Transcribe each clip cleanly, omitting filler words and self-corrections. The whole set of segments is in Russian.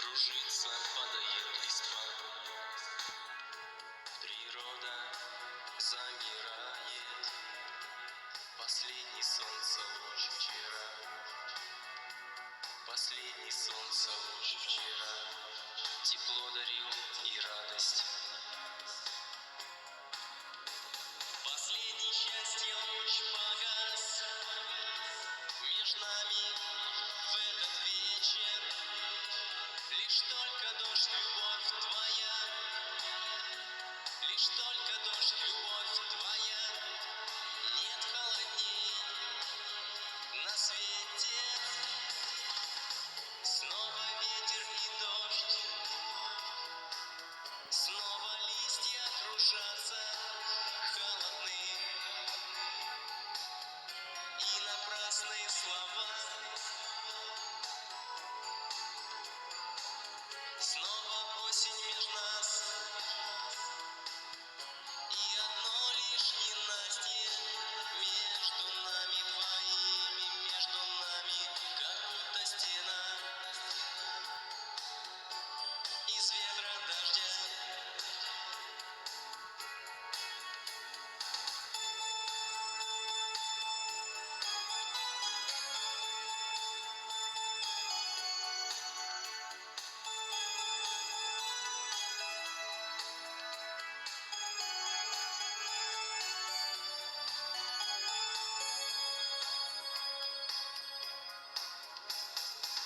Кружится, падает листва, природа замирает. Последний солнце луч вчера, последний солнце луч вчера тепло дарил и радость. Последний счастье луч погас между нами в этот вечер. Лишь только дождь, любовь твоя, лишь только дождь, любовь твоя. Нет холоднее на свете. Снова ветер и дождь, снова листья кружатся холодные. И напрасные слова. Снова осень между нас, и одно лишь ненастье между нами двоими, между нами, как будто стена из ветра дождя.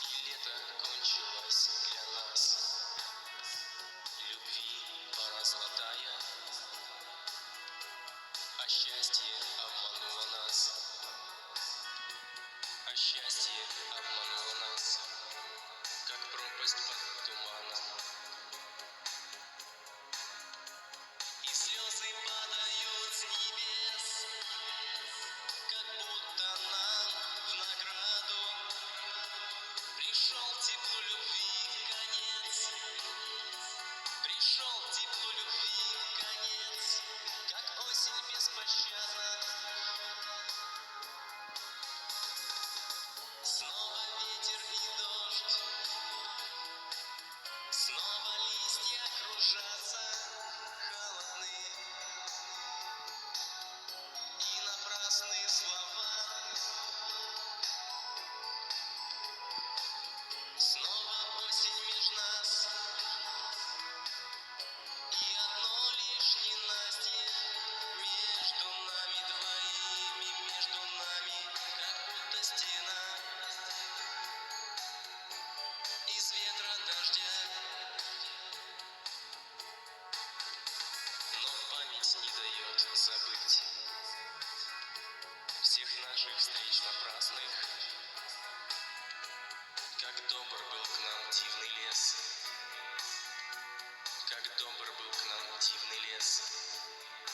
И лето кончилось для нас, любви пора золотая, а счастье обмануло нас, а счастье обмануло нас, как пропасть под туманом. И слезы падают с небес, как будто нам в награду. Пришел теплу любви конец, пришел теплу любви конец, как осень беспощадна. Снова ветер и дождь, снова листья кружатся холодные. И напрасные слова. Снова осень между нас, и одно лишь ненастье между нами двоими, между нами, как будто стена из ветра дождя. Но память не дает забыть всех наших встреч напрасных. Как добр был к нам дивный лес, как добр был к нам дивный лес,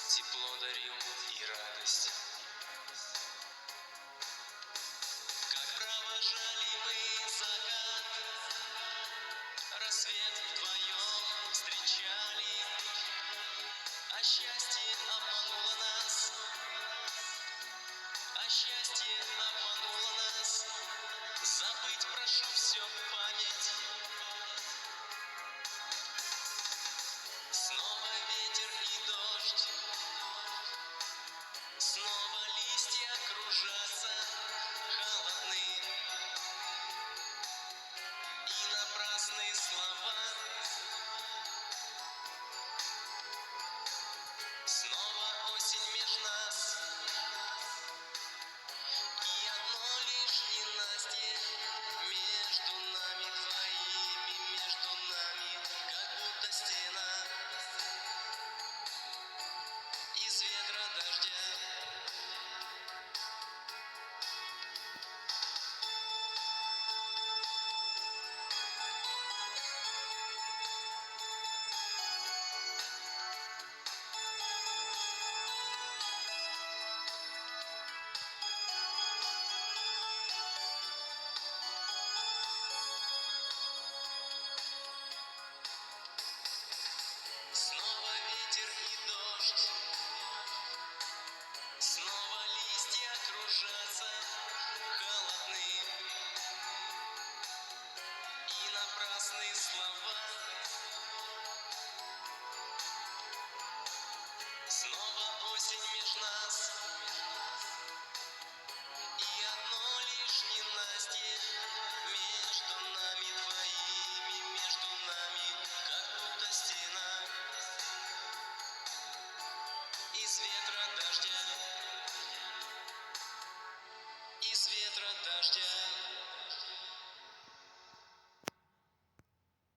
тепло дарил и радость. Как провожали мы закат, рассвет вдвоем встречали, а счастье обмануло нас, а счастье обмануло нас. Забыть прошу все память. Снова ветер и дождь, снова листья кружатся холодные. И напрасные слова. Снова осень между нас, и одно лишь ненастье между нами двоими. прекрасные слова. Снова осень меж нас